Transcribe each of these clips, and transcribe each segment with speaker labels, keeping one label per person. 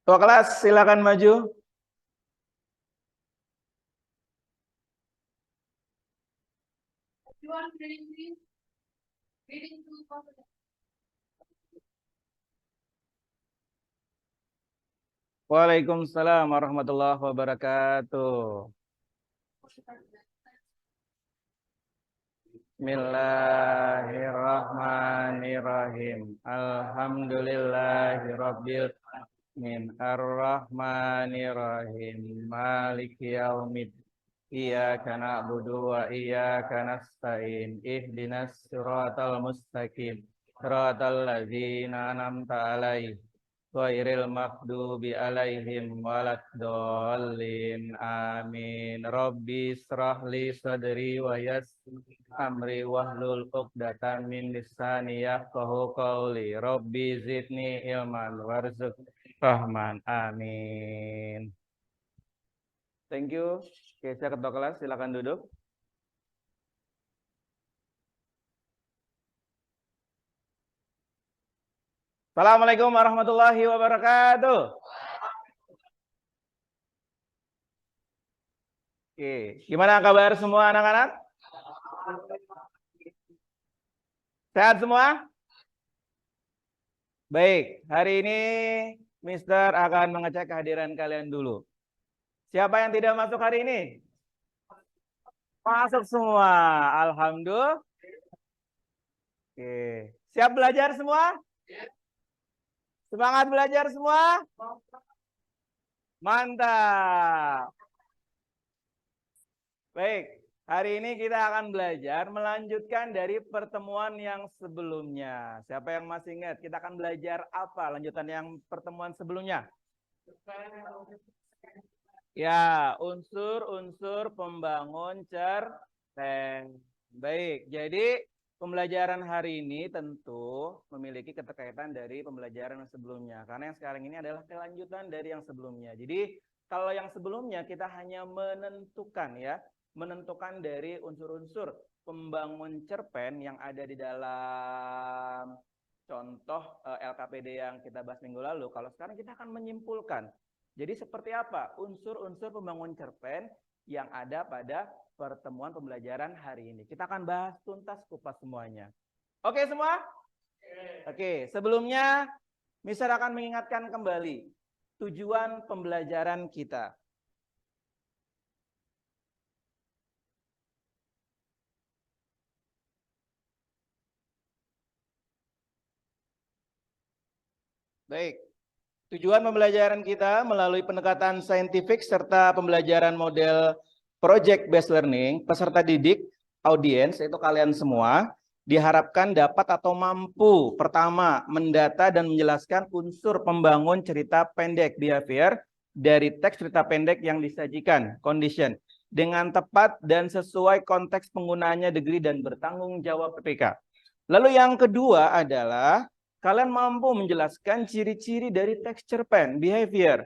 Speaker 1: Ketua kelas silakan maju. Waalaikumsalam warahmatullahi wabarakatuh. Bismillahirrahmanirrahim. Alhamdulillahirabbil alamin. Arrahmanirrahim. Maliki yaumiddin. Iyyaka na'budu wa iyyaka nasta'in. Ihdinas siratal mustaqim. Siratal ladzina an'amta 'alaihim ghairil maghdubi 'alaihim waladdallin. Amin. Rabbi shrah li sadri wa yassir amri wahlul 'uqdatam min lisani yafqahu qawli. Rabbi zidni ilman warzuqni rahman. Amin. Thank you. Oke, saya ketua kelas, silakan duduk. Assalamualaikum warahmatullahi wabarakatuh. Oke, gimana kabar semua anak-anak? Sehat semua? Baik, hari ini Mister akan mengecek kehadiran kalian dulu. Siapa yang tidak masuk hari ini? Masuk semua, alhamdulillah. Oke, siap belajar semua? Semangat belajar semua? Mantap. Baik, hari ini kita akan belajar melanjutkan dari pertemuan yang sebelumnya. Siapa yang masih ingat? Kita akan belajar apa lanjutan yang pertemuan sebelumnya? Ya, unsur-unsur pembangun cerpen. Baik, jadi pembelajaran hari ini tentu memiliki keterkaitan dari pembelajaran yang sebelumnya. Karena yang sekarang ini adalah kelanjutan dari yang sebelumnya. Jadi, kalau yang sebelumnya kita hanya menentukan dari unsur-unsur pembangun cerpen yang ada di dalam contoh LKPD yang kita bahas minggu lalu. Kalau sekarang kita akan menyimpulkan. Jadi seperti apa unsur-unsur pembangun cerpen yang ada pada pertemuan pembelajaran hari ini. Kita akan bahas tuntas kupas semuanya. Oke semua? Oke, sebelumnya Mister akan mengingatkan kembali tujuan pembelajaran kita. Baik, tujuan pembelajaran kita melalui pendekatan saintifik serta pembelajaran model project based learning, peserta didik, audiens, itu kalian semua, diharapkan dapat atau mampu pertama mendata dan menjelaskan unsur pembangun cerita pendek behavior dari teks cerita pendek yang disajikan, condition, dengan tepat dan sesuai konteks penggunaannya degree dan bertanggung jawab PPK. Lalu yang kedua adalah kalian mampu menjelaskan ciri-ciri dari teks cerpen, behavior,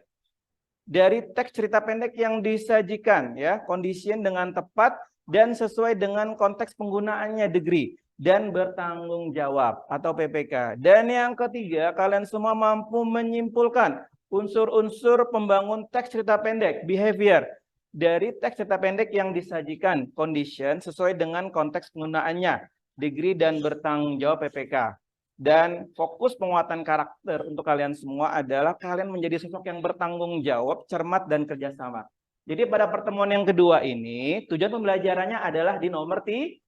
Speaker 1: dari teks cerita pendek yang disajikan, ya, condition dengan tepat dan sesuai dengan konteks penggunaannya degree dan bertanggung jawab atau PPK. Dan yang ketiga, kalian semua mampu menyimpulkan unsur-unsur pembangun teks cerita pendek, behavior, dari teks cerita pendek yang disajikan, condition sesuai dengan konteks penggunaannya, degree dan bertanggung jawab PPK. Dan fokus penguatan karakter untuk kalian semua adalah kalian menjadi sosok yang bertanggung jawab, cermat, dan kerjasama. Jadi pada pertemuan yang kedua ini, tujuan pembelajarannya adalah di nomor 3.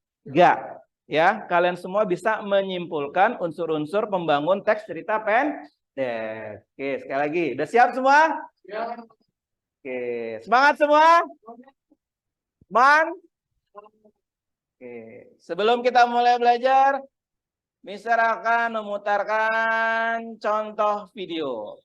Speaker 1: Ya, kalian semua bisa menyimpulkan unsur-unsur pembangun teks cerita pendek. Oke, sekali lagi. Udah siap semua? Siap. Oke, semangat semua? Oke, sebelum kita mulai belajar, Mister akan memutarkan contoh video.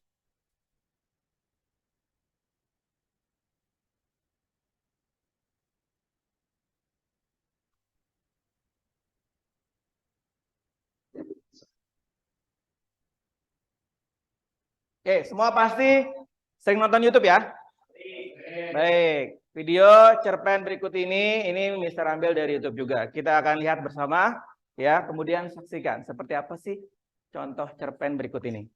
Speaker 1: Oke, semua pasti sering nonton YouTube ya? Baik, video cerpen berikut ini Mister ambil dari YouTube juga. Kita akan lihat bersama ya, kemudian saksikan seperti apa sih contoh cerpen berikut ini.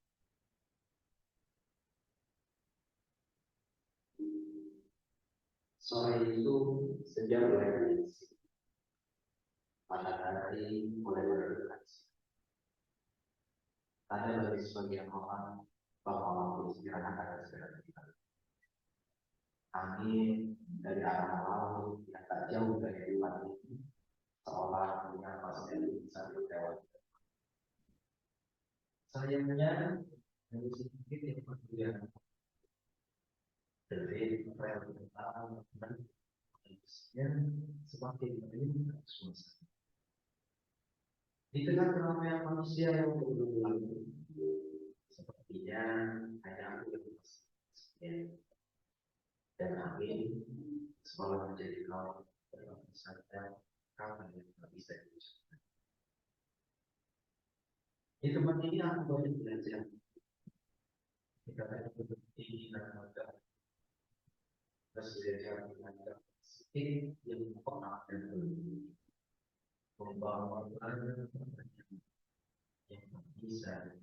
Speaker 2: Sore itu senja mulai menyingsing, matahari mulai bergerak. Ada bagi sebagian orang bahwa waktu istirahat akan segera tiba. Angin dari arah laut yang tak jauh dari tempat ini seolah menyapa bisa berlewat. Sayangnya dari sedikit yang berlebihan dari rel tentang dan semakin meningkat suasana. Di tengah keramaian manusia yang berulang sepertinya hanya aku yang masih dan angin seolah menjadi kawan dalam sadar kawan yang tak bisa diucapkan. Di tempat ini aku banyak belajar. Kita banyak berhenti dan mengajar. Belajar mengajar sedikit yang pernah dan belum membawa pelajaran yang tak bisa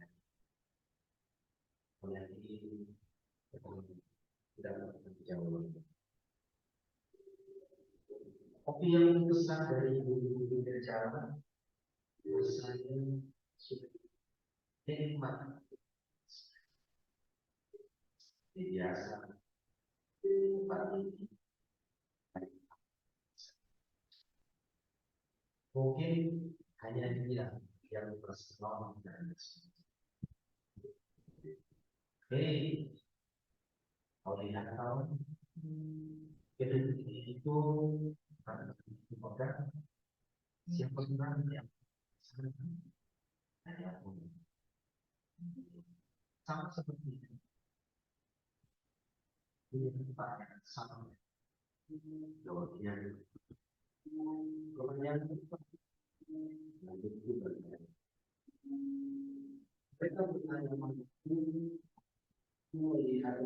Speaker 2: menjadi tidak berjauh. Kopi yang besar dari ibu-ibu berjalan, rasanya sudah nikmat. Biasa pagi mungkin hanya dia yang bersenang dan hei, kalau lihat tahu itu pegang siapa yang sama seperti itu. Ini tempat yang sama. Kemudian mereka bertanya melihat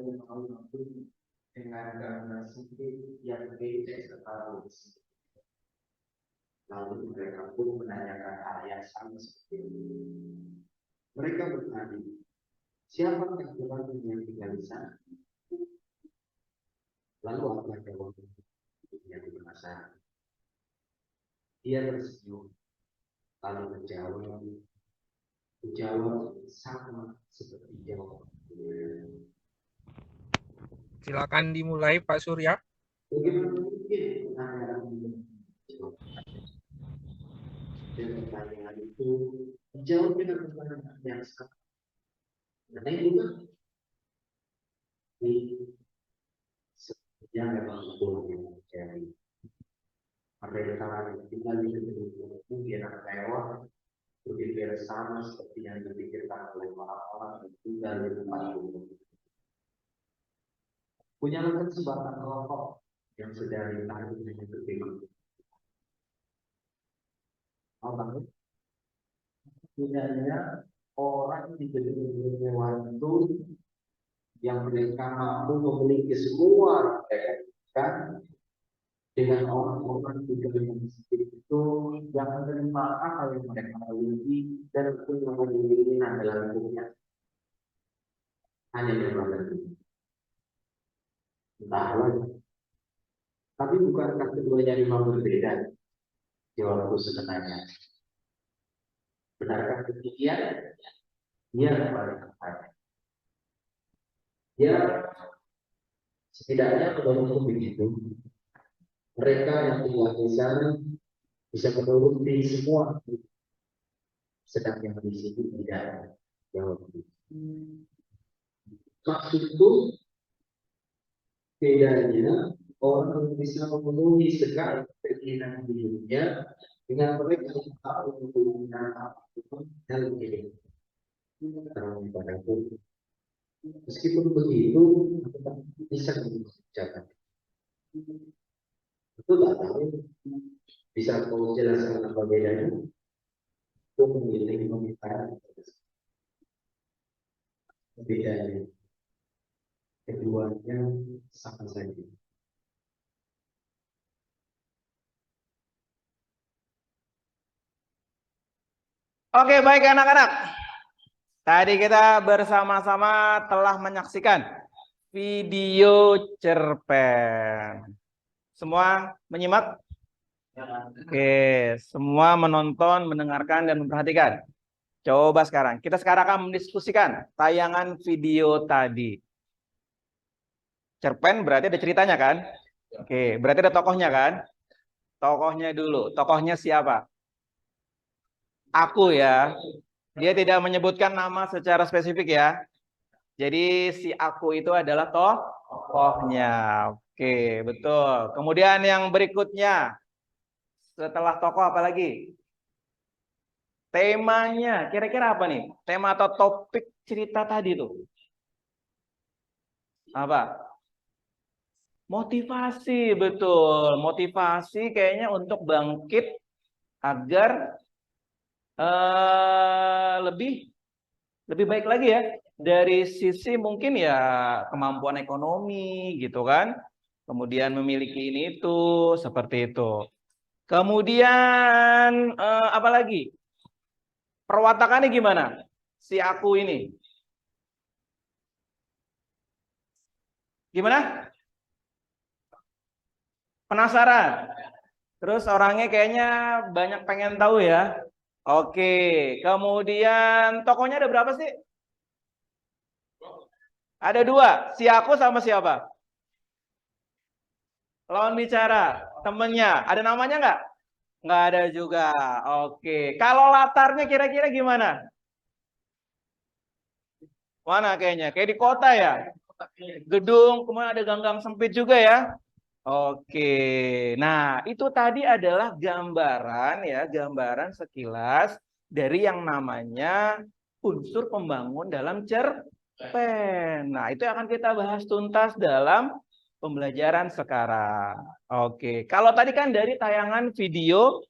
Speaker 2: dengan gambar sempit yang beda sekali. Lalu mereka pun menanyakan hal yang sama seperti ini. Mereka bertanya, siapakah orang yang tinggal di sana? Lalu apa jawaban yang penasaran? Dia tersenyum, lalu menjawab sama seperti jawaban.
Speaker 3: Silakan dimulai Pak Surya.
Speaker 2: Bagaimana mungkin pertanyaan dan pertanyaan itu dijawab dengan pertanyaan yang sama? Karena itu kan sebenarnya memang betul yang terjadi. Mereka tinggal di gedung mungkin akan lewat berpikir sama seperti yang dipikirkan oleh orang-orang yang tinggal di tempat umum. Punya kesempatan rokok yang sedang ditarik dengan berpikir. Apa? Tidaknya orang di gedung mewah itu yang mereka mampu memiliki semua kan dengan orang-orang di gedung itu yang menerima apa yang mereka miliki dan punya keinginan dalam hidupnya hanya memang entahlah. Tapi bukankah keduanya memang berbeda? Jawabku sebenarnya. Benarkah demikian? Iya, paling tepat. Ya, setidaknya kalau begitu, mereka yang tinggal di sana bisa menuruti semua. Sedang yang di situ tidak. Jawab. Maksudku, bedanya orang bisa memenuhi segala keinginan hidupnya dengan mereka yang tahu keinginan apa itu dalam hidup. Terang padaku. Meskipun begitu, tetap bisa mengerjakan. Itu tak tahu. Bisa mau jelaskan apa bedanya? Itu memilih meminta bedanya. Keduanya sama saja.
Speaker 1: Oke, baik anak-anak. Tadi kita bersama-sama telah menyaksikan video cerpen. Semua menyimak? Oke, semua menonton, mendengarkan, dan memperhatikan. Coba sekarang, kita sekarang akan mendiskusikan tayangan video tadi. Cerpen berarti ada ceritanya kan? Oke, berarti ada tokohnya kan? Tokohnya dulu. Tokohnya siapa? Aku ya. Dia tidak menyebutkan nama secara spesifik ya. Jadi si aku itu adalah tokohnya. Oke, betul. Kemudian yang berikutnya. Setelah tokoh apa lagi? Temanya. Kira-kira apa nih? Tema atau topik cerita tadi tuh. Apa? Motivasi, betul. Motivasi kayaknya untuk bangkit agar lebih baik lagi ya. Dari sisi mungkin ya kemampuan ekonomi gitu kan. Kemudian memiliki ini itu seperti itu. Kemudian apa lagi? Perwatakannya gimana? Si aku ini. Gimana? Penasaran? Terus orangnya kayaknya banyak pengen tahu ya. Oke, kemudian tokohnya ada berapa sih? Ada dua, si aku sama siapa? Lawan bicara, temennya. Ada namanya nggak? Nggak ada juga. Oke, kalau latarnya kira-kira gimana? Mana kayaknya? Kayak di kota ya? Gedung, kemudian ada gang-gang sempit juga ya? Oke, nah itu tadi adalah gambaran ya, gambaran sekilas dari yang namanya unsur pembangun dalam cerpen. Nah, itu akan kita bahas tuntas dalam pembelajaran sekarang. Oke, kalau tadi kan dari tayangan video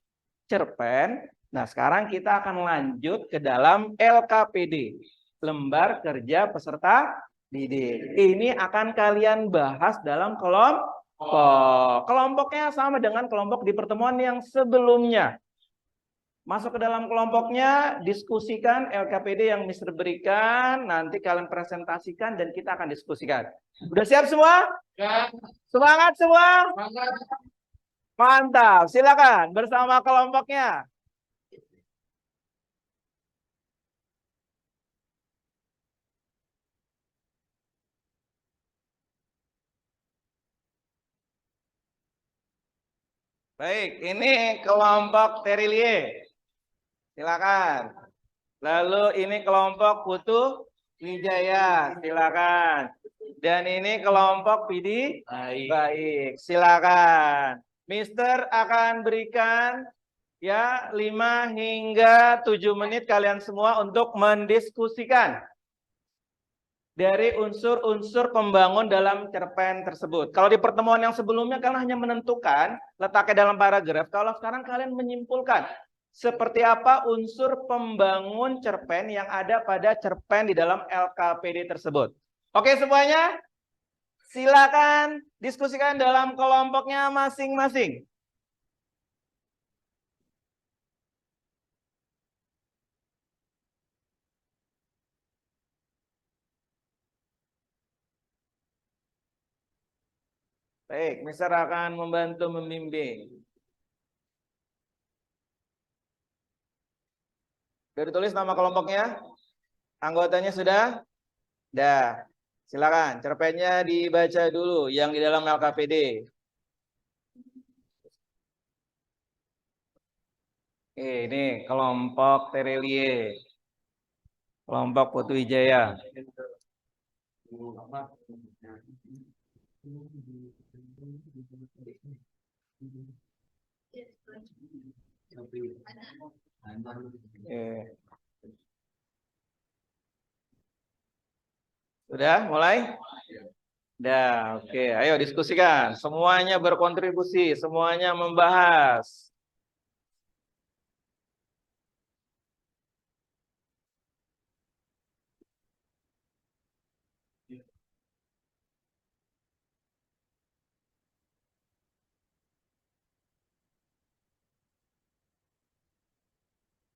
Speaker 1: cerpen, nah sekarang kita akan lanjut ke dalam LKPD, lembar kerja peserta didik. Ini akan kalian bahas dalam kelompok. Kelompoknya sama dengan kelompok di pertemuan yang sebelumnya. Masuk ke dalam kelompoknya, diskusikan LKPD yang Mister berikan, nanti kalian presentasikan dan kita akan diskusikan. Udah siap semua? Ya. Semangat semua? Mantap, silakan bersama kelompoknya. Baik, ini kelompok Terilie. Silakan. Lalu ini kelompok Putu Wijaya. Silakan. Dan ini kelompok Pidi. Baik, silakan. Mister akan berikan ya 5 hingga 7 menit kalian semua untuk mendiskusikan dari unsur-unsur pembangun dalam cerpen tersebut. Kalau di pertemuan yang sebelumnya kalian hanya menentukan letaknya dalam paragraf, kalau sekarang kalian menyimpulkan seperti apa unsur pembangun cerpen yang ada pada cerpen di dalam LKPD tersebut. Oke semuanya, silakan diskusikan dalam kelompoknya masing-masing. Baik, Mister akan membantu membimbing. Sudah ditulis nama kelompoknya? Anggotanya sudah? Dah. Silakan, cerpennya dibaca dulu yang di dalam LKPD. Ini kelompok Terelie. Kelompok Putu Wijaya. Sudah mulai? Dah, oke. Ayo diskusikan. Semuanya berkontribusi, semuanya membahas.